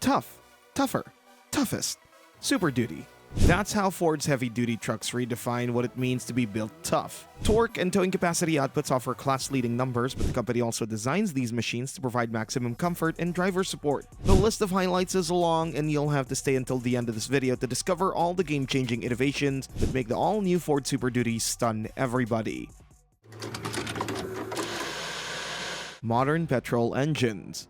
Tough, tougher, toughest, Super Duty. That's how Ford's heavy-duty trucks redefine what it means to be built tough. Torque and towing capacity outputs offer class-leading numbers, but the company also designs these machines to provide maximum comfort and driver support. The list of highlights is long, and you'll have to stay until the end of this video to discover all the game-changing innovations that make the all-new Ford Super Duty stun everybody. Modern petrol engines.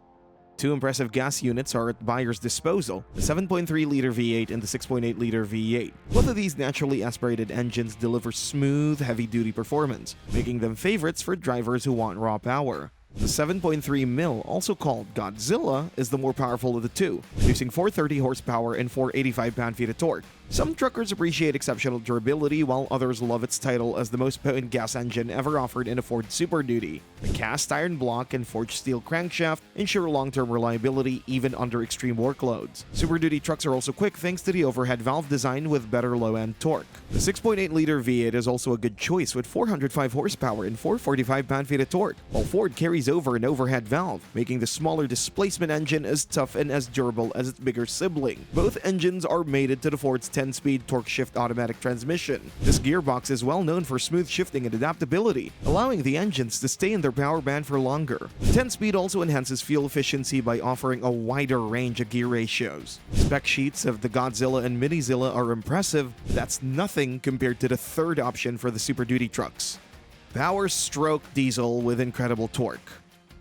Two impressive gas units are at buyer's disposal, the 7.3-liter V8 and the 6.8-liter V8. Both of these naturally aspirated engines deliver smooth, heavy-duty performance, making them favorites for drivers who want raw power. The 7.3 mil, also called Godzilla, is the more powerful of the two, producing 430 horsepower and 485 pound-feet of torque. Some truckers appreciate exceptional durability, while others love its title as the most potent gas engine ever offered in a Ford Super Duty. The cast iron block and forged steel crankshaft ensure long-term reliability even under extreme workloads. Super Duty trucks are also quick thanks to the overhead valve design with better low-end torque. The 6.8-liter V8 is also a good choice with 405 horsepower and 445 pound-feet of torque, while Ford carries over an overhead valve, making the smaller displacement engine as tough and as durable as its bigger sibling. Both engines are mated to the Ford's 10-speed torque shift automatic transmission. This gearbox is well known for smooth shifting and adaptability, allowing the engines to stay in their power band for longer. The 10-speed also enhances fuel efficiency by offering a wider range of gear ratios. Spec sheets of the Godzilla and Minizilla are impressive, but that's nothing compared to the third option for the Super Duty trucks. Power stroke diesel with incredible torque.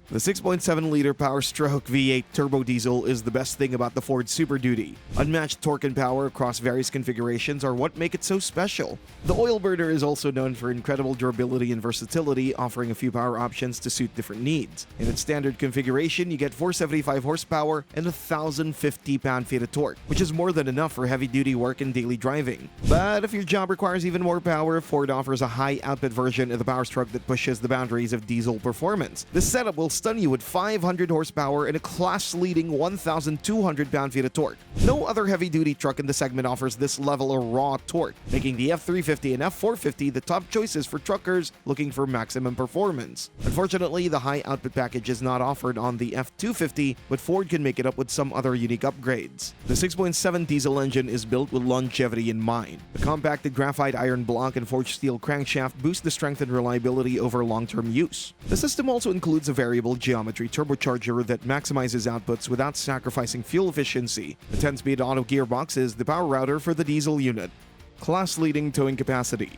The 6.7-liter power-stroke V8 turbo diesel is the best thing about the Ford Super Duty. Unmatched torque and power across various configurations are what make it so special. The oil burner is also known for incredible durability and versatility, offering a few power options to suit different needs. In its standard configuration, you get 475 horsepower and 1,050 pound-feet of torque, which is more than enough for heavy-duty work and daily driving. But if your job requires even more power, Ford offers a high-output version of the power stroke that pushes the boundaries of diesel performance. This setup will stun you with 500 horsepower and a class-leading 1,200 pound-feet of torque. No other heavy-duty truck in the segment offers this level of raw torque, making the F350 and F450 the top choices for truckers looking for maximum performance. Unfortunately, the high-output package is not offered on the F250, but Ford can make it up with some other unique upgrades. The 6.7 diesel engine is built with longevity in mind. The compacted graphite iron block and forged steel crankshaft boost the strength and reliability over long-term use. The system also includes a variable geometry turbocharger that maximizes outputs without sacrificing fuel efficiency. The 10-speed auto gearbox is the power router for the diesel unit. Class-leading towing capacity.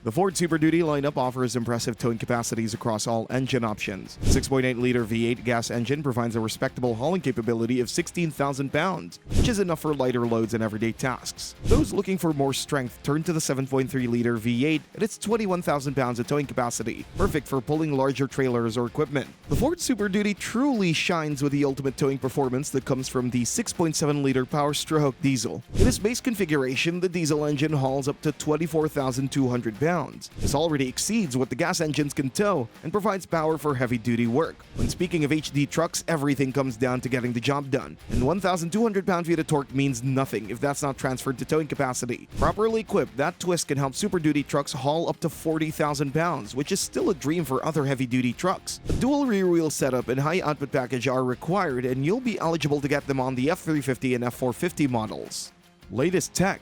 The Ford Super Duty lineup offers impressive towing capacities across all engine options. The 6.8-liter V8 gas engine provides a respectable hauling capability of 16,000 pounds, which is enough for lighter loads and everyday tasks. Those looking for more strength turn to the 7.3-liter V8 at its 21,000 pounds of towing capacity, perfect for pulling larger trailers or equipment. The Ford Super Duty truly shines with the ultimate towing performance that comes from the 6.7-liter power-stroke diesel. In its base configuration, the diesel engine hauls up to 24,200 pounds. This already exceeds what the gas engines can tow and provides power for heavy-duty work. When speaking of HD trucks, everything comes down to getting the job done, and 1,200 pound-feet of torque means nothing if that's not transferred to towing capacity. Properly equipped, that twist can help Super Duty trucks haul up to 40,000 pounds, which is still a dream for other heavy-duty trucks. A dual rear-wheel setup and high-output package are required, and you'll be eligible to get them on the F350 and F450 models. Latest tech.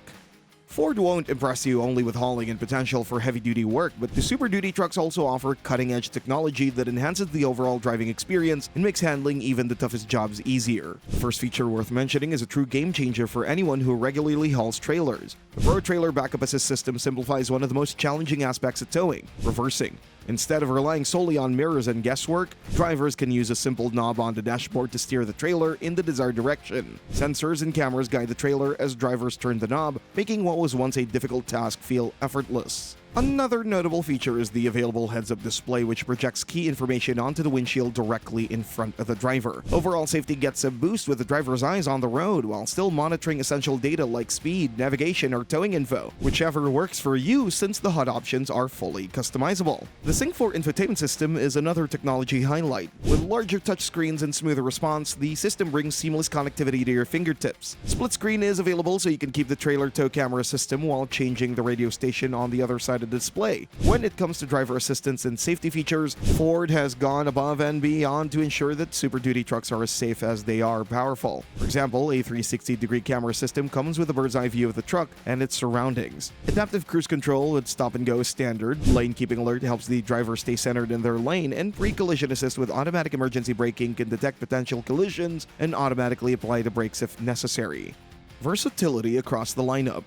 Ford won't impress you only with hauling and potential for heavy-duty work, but the Super Duty trucks also offer cutting-edge technology that enhances the overall driving experience and makes handling even the toughest jobs easier. The first feature worth mentioning is a true game-changer for anyone who regularly hauls trailers. The Pro Trailer Backup Assist system simplifies one of the most challenging aspects of towing: reversing. Instead of relying solely on mirrors and guesswork, drivers can use a simple knob on the dashboard to steer the trailer in the desired direction. Sensors and cameras guide the trailer as drivers turn the knob, making what was once a difficult task feel effortless. Another notable feature is the available heads-up display, which projects key information onto the windshield directly in front of the driver. Overall safety gets a boost with the driver's eyes on the road while still monitoring essential data like speed, navigation, or towing info, whichever works for you since the HUD options are fully customizable. The Sync 4 infotainment system is another technology highlight. With larger touchscreens and smoother response, the system brings seamless connectivity to your fingertips. Split screen is available so you can keep the trailer tow camera system while changing the radio station on the other side head-mounted display. When it comes to driver assistance and safety features, Ford has gone above and beyond to ensure that Super Duty trucks are as safe as they are powerful. For example, a 360-degree camera system comes with a bird's eye view of the truck and its surroundings. Adaptive cruise control with stop-and-go is standard. Lane keeping alert helps the driver stay centered in their lane, and pre-collision assist with automatic emergency braking can detect potential collisions and automatically apply the brakes if necessary. Versatility across the lineup.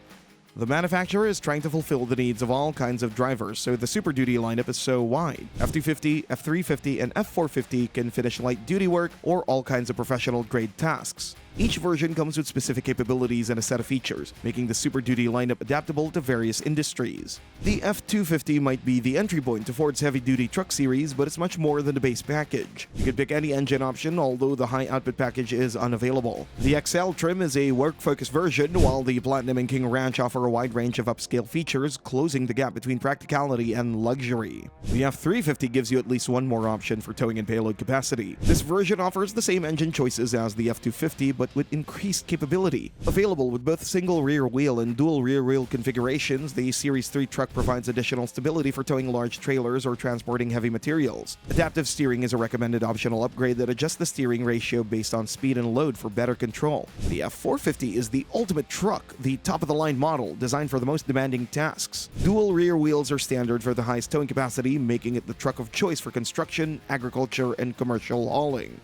The manufacturer is trying to fulfill the needs of all kinds of drivers, so the Super Duty lineup is so wide. F250, F350, and F450 can finish light-duty work or all kinds of professional-grade tasks. Each version comes with specific capabilities and a set of features, making the Super Duty lineup adaptable to various industries. The F250 might be the entry point to Ford's heavy-duty truck series, but it's much more than the base package. You can pick any engine option, although the high-output package is unavailable. The XL trim is a work-focused version, while the Platinum and King Ranch offer a wide range of upscale features, closing the gap between practicality and luxury. The F350 gives you at least one more option for towing and payload capacity. This version offers the same engine choices as the F250, but with increased capability. Available with both single rear wheel and dual rear wheel configurations, the Series 3 truck provides additional stability for towing large trailers or transporting heavy materials. Adaptive steering is a recommended optional upgrade that adjusts the steering ratio based on speed and load for better control. The F450 is the ultimate truck, the top-of-the-line model designed for the most demanding tasks. Dual rear wheels are standard for the highest towing capacity, making it the truck of choice for construction, agriculture, and commercial hauling.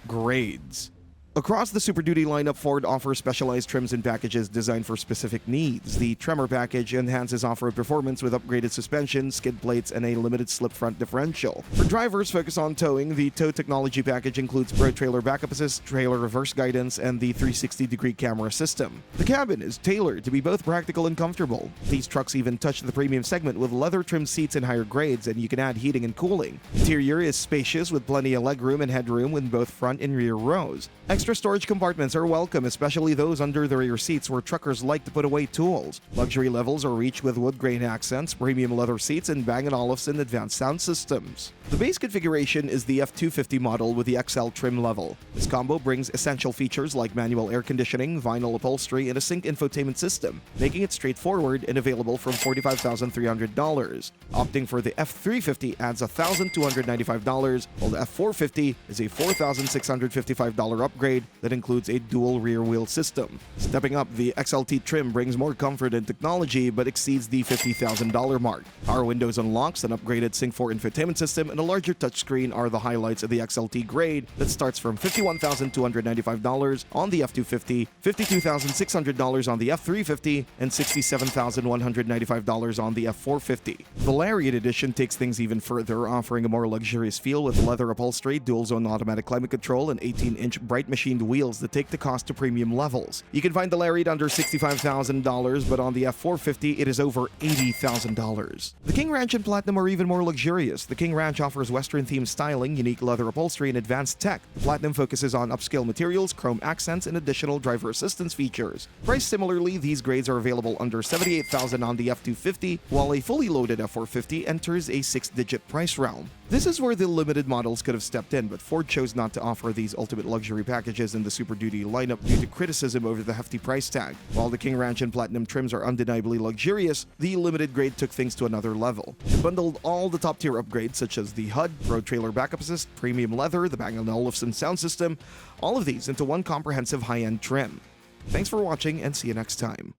Grades. Across the Super Duty lineup, Ford offers specialized trims and packages designed for specific needs. The Tremor package enhances off-road performance with upgraded suspension, skid plates, and a limited slip front differential. For drivers focused on towing, the Tow Technology package includes Pro Trailer Backup Assist, Trailer Reverse Guidance, and the 360-degree camera system. The cabin is tailored to be both practical and comfortable. These trucks even touch the premium segment with leather-trimmed seats in higher grades, and you can add heating and cooling. Interior is spacious with plenty of legroom and headroom in both front and rear rows. Extra storage compartments are welcome, especially those under the rear seats where truckers like to put away tools. Luxury levels are reached with wood grain accents, premium leather seats, and Bang & Olufsen advanced sound systems. The base configuration is the F250 model with the XL trim level. This combo brings essential features like manual air conditioning, vinyl upholstery, and a sync infotainment system, making it straightforward and available from $45,300. Opting for the F350 adds $1,295, while the F450 is a $4,655 upgrade that includes a dual rear wheel system. Stepping up, the XLT trim brings more comfort and technology but exceeds the $50,000 mark. Power windows unlocks, an upgraded Sync 4 infotainment system, and a larger touchscreen are the highlights of the XLT grade that starts from $51,295 on the F250, $52,600 on the F350, and $67,195 on the F450. The Lariat Edition takes things even further, offering a more luxurious feel with leather upholstery, dual-zone automatic climate control, and 18-inch bright machined wheels that take the cost to premium levels. You can find the Lariat under $65,000, but on the F450, it is over $80,000. The King Ranch and Platinum are even more luxurious. The King Ranch offers Western-themed styling, unique leather upholstery, and advanced tech. The Platinum focuses on upscale materials, chrome accents, and additional driver assistance features. Priced similarly, these grades are available under $78,000 on the F250, while a fully loaded F450 enters a 6-digit price realm. This is where the limited models could have stepped in, but Ford chose not to offer these ultimate luxury packages in the Super Duty lineup due to criticism over the hefty price tag. While the King Ranch and Platinum trims are undeniably luxurious, the limited grade took things to another level. It bundled all the top-tier upgrades such as the HUD, Pro Trailer Backup Assist, premium leather, the Bang & Olufsen sound system, all of these into one comprehensive high-end trim. Thanks for watching and see you next time.